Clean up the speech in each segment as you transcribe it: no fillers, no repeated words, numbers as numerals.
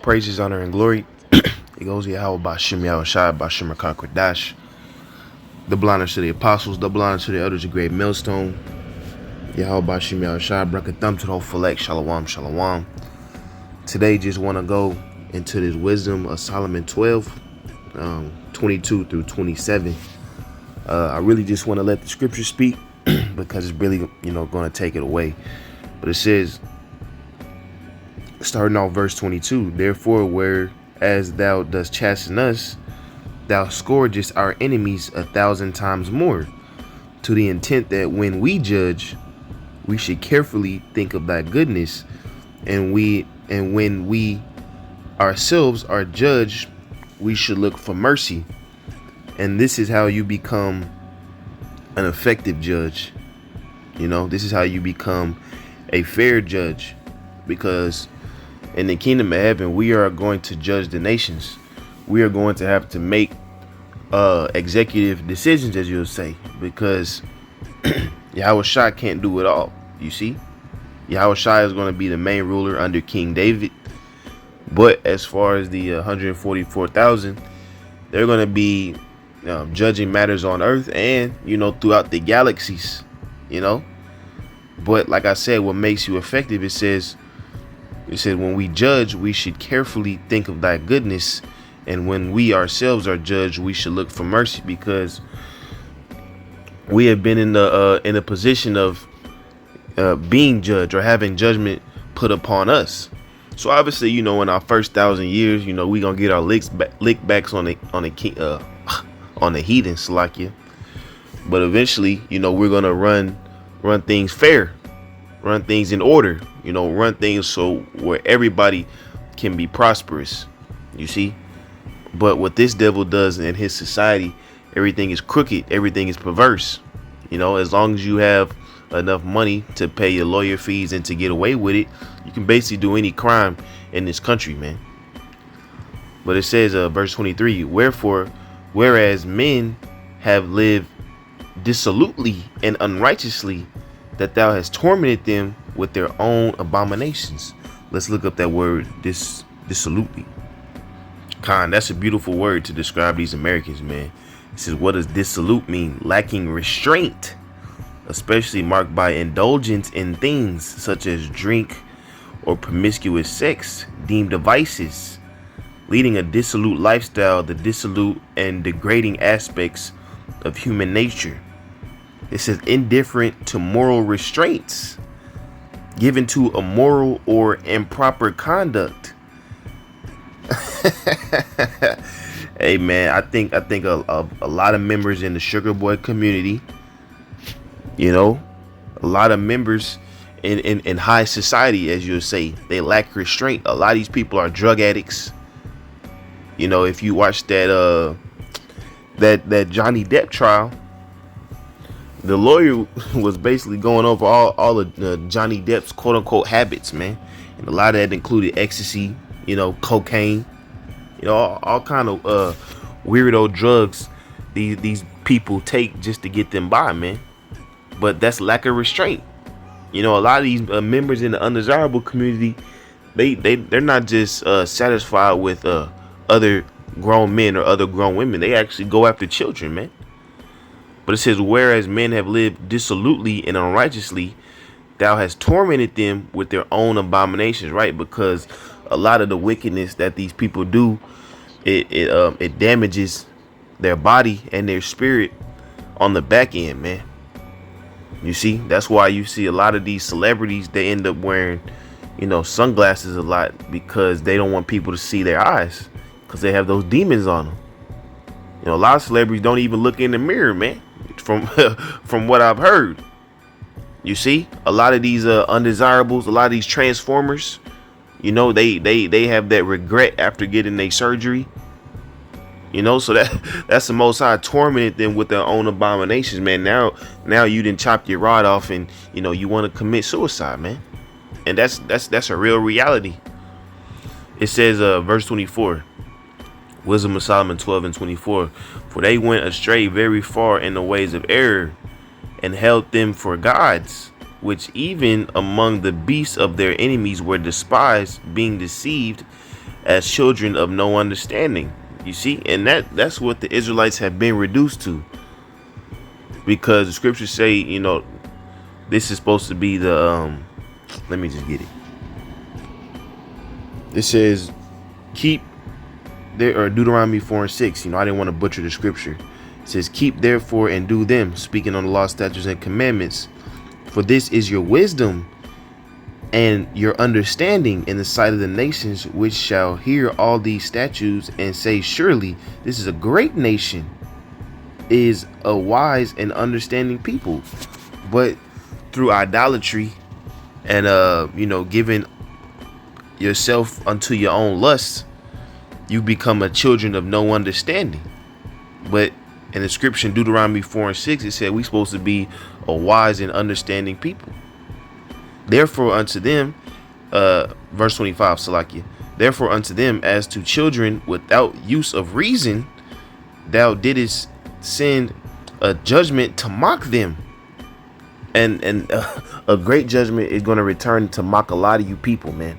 Praises, honor, and glory. It goes YAHAWAH, bahasham, YAHAWASHI, bahasham, Dash. Double honor to the apostles, double honor to the elders of great millstone. YAHAWAH, bahasham, YAHAWASHI, brakathum to the whole select, shalom, shalom. Today, just want to go into this wisdom of Solomon 12, 22 through 27. I really just want to let the scripture speak because it's really, going to take it away. But it says, starting off verse 22, therefore, whereas thou dost chasten us, thou scourgest our enemies 1,000 times more, to the intent that when we judge, we should carefully think of thy goodness, and when we ourselves are judged, we should look for mercy. And this is how you become an effective judge. This is how you become a fair judge, because in the kingdom of heaven, we are going to judge the nations. We are going to have to make executive decisions, as you'll say, because YAHAWASHI can't do it all. You see, YAHAWASHI is going to be the main ruler under King David. But as far as the 144,000, they're going to be judging matters on earth and, throughout the galaxies, But like I said, what makes you effective, it said, when we judge, we should carefully think of thy goodness. And when we ourselves are judged, we should look for mercy, because we have been in a position of being judged or having judgment put upon us. So obviously, in our first 1,000 years, we gonna get our lick backs on the heathen, Salakia. But eventually, we're gonna run things fair, run things in order, run things so where everybody can be prosperous. You see, but what this devil does in his society, everything is crooked, everything is perverse. As long as you have enough money to pay your lawyer fees and to get away with it, you can basically do any crime in this country, man. But it says, verse 23, wherefore, whereas men have lived dissolutely and unrighteously, that thou hast tormented them with their own abominations. Let's look up that word, dissolutely. Khan, that's a beautiful word to describe these Americans, man. It says, what does dissolute mean? Lacking restraint, especially marked by indulgence in things such as drink or promiscuous sex, deemed vices, leading a dissolute lifestyle, the dissolute and degrading aspects of human nature. It says indifferent to moral restraints, given to immoral or improper conduct. Hey man, I think a lot of members in the Sugar Boy community, a lot of members in high society, as you'll say, they lack restraint. A lot of these people are drug addicts. If you watch that Johnny Depp trial, the lawyer was basically going over all of Johnny Depp's quote unquote habits, man. And a lot of that included ecstasy, cocaine, all kind of weirdo drugs these people take just to get them by, man. But that's lack of restraint. A lot of these members in the undesirable community, they're not just satisfied with other grown men or other grown women. They actually go after children, man. But it says, whereas men have lived dissolutely and unrighteously, thou hast tormented them with their own abominations, right? Because a lot of the wickedness that these people do, it damages their body and their spirit on the back end, man. You see, that's why you see a lot of these celebrities, they end up wearing, sunglasses a lot, because they don't want people to see their eyes, because they have those demons on them. A lot of celebrities don't even look in the mirror, man, from what I've heard. You see, a lot of these undesirables, a lot of these transformers, they have that regret after getting their surgery. So that's the Most High tormented them with their own abominations, man. Now you done chopped your rod off, and you want to commit suicide, man. And that's a real reality. It says, verse 24, Wisdom of Solomon 12 and 24, for they went astray very far in the ways of error, and held them for gods, which even among the beasts of their enemies were despised, being deceived as children of no understanding. You see, and that's what the Israelites have been reduced to, because the scriptures say, you know, this is supposed to be the let me just get it. It says, keep there, or Deuteronomy 4:6. You know, I didn't want to butcher the scripture. It says, keep therefore and do them, speaking on the law, statutes, and commandments, for this is your wisdom and your understanding in the sight of the nations, which shall hear all these statutes and say, surely this is a great nation, is a wise and understanding people. But through idolatry and you know, giving yourself unto your own lusts, you become a children of no understanding. But in the scripture in Deuteronomy 4:6, it said we're supposed to be a wise and understanding people. Therefore unto them, verse 25, Salakia, therefore unto them as to children without use of reason, thou didst send a judgment to mock them. And a great judgment is going to return to mock a lot of you people, man.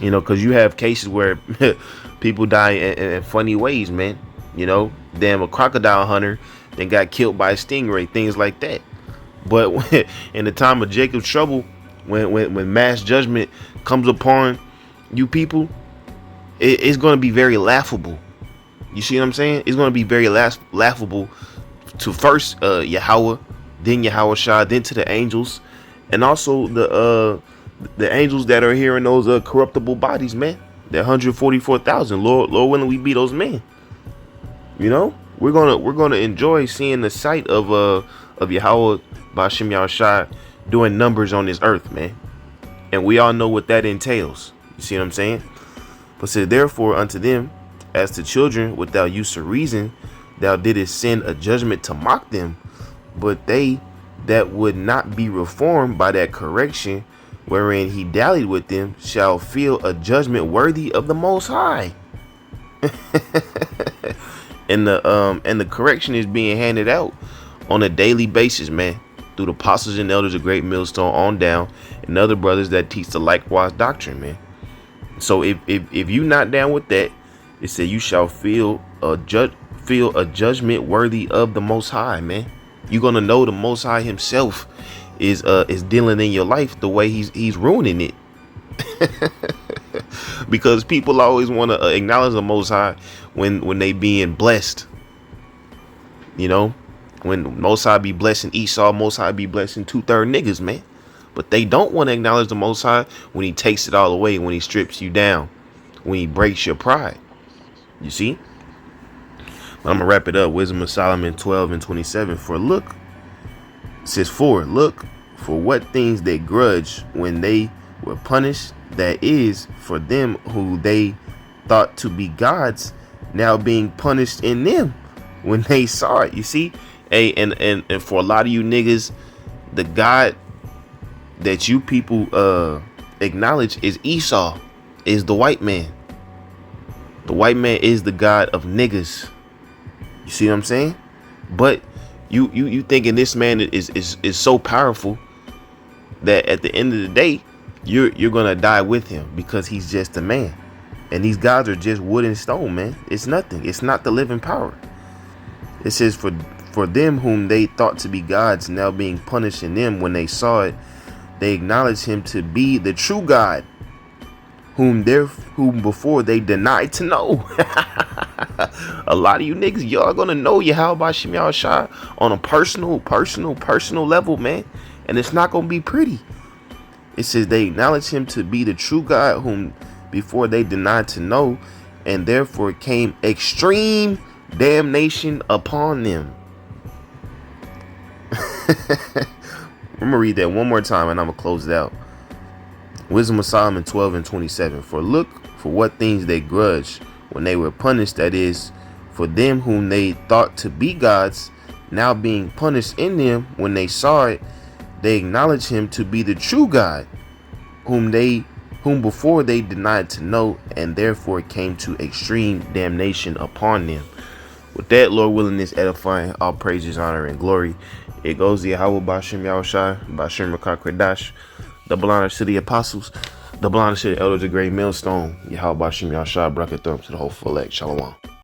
You know, because you have cases where people die in funny ways, man. You know, damn, a crocodile hunter then got killed by a stingray, things like that. But in the time of Jacob's trouble, when mass judgment comes upon you people, it's going to be very laughable. You see what I'm saying? It's going to be very laughable to first Yahweh, then YAHAWASHI, then to the angels, and also the angels that are here in those corruptible bodies, man. That 144,000. Lord willing, we be those men. You know, we're gonna enjoy seeing the sight of Yahweh bahasham Yahawashi doing numbers on this earth, man. And we all know what that entails. You see what I'm saying? But said, therefore unto them as to children without use of reason, thou didst send a judgment to mock them, but they that would not be reformed by that correction wherein he dallied with them shall feel a judgment worthy of the Most High. And the correction is being handed out on a daily basis, man, through the apostles and elders of Great Millstone on down, and other brothers that teach the likewise doctrine, man. So if you not down with that, it said you shall feel a judgment worthy of the Most High, man. You're gonna know the Most High himself is dealing in your life the way he's ruining it. Because people always want to acknowledge the Most High when they being blessed. You know, when Most High be blessing Esau, Most High be blessing 2/3 niggas, man. But they don't want to acknowledge the Most High when he takes it all away, when he strips you down, when he breaks your pride. You see? I'm gonna wrap it up. Wisdom of Solomon 12:27. For look, it says, for look for what things they grudge when they were punished, that is, for them who they thought to be gods, now being punished in them when they saw it. You see? Hey, and for a lot of you niggas, the God that you people acknowledge is Esau, is the white man. The white man is the God of niggas. You see what I'm saying? But you thinking this man is so powerful that at the end of the day, you're gonna die with him because he's just a man. And these gods are just wood and stone, man. It's nothing. It's not the living power. It says, for them whom they thought to be gods, now being punished in them when they saw it, they acknowledged him to be the true God, whom before they denied to know. A lot of you niggas, y'all gonna know YAHAWASHI Yahawashi on a personal level, man. And it's not gonna be pretty. It says they acknowledge him to be the true God, whom before they denied to know, and therefore came extreme damnation upon them. I'm gonna read that one more time and I'm gonna close it out. Wisdom of Solomon 12:27. For look for what things they grudge when they were punished, that is, for them whom they thought to be gods, now being punished in them when they saw it, they acknowledge him to be the true God, whom before they denied to know, and therefore came to extreme damnation upon them. With that, Lord willing, this edifying, all praises, honor, and glory, it goes to Yahweh bahasham Yahawashi, bahasham Rakah Kodash, double honor to the apostles, The blonde shit, elders, a great millstone. YAHAWASHI, Yahshua, bracket thumbs to the whole full leg. Shalom.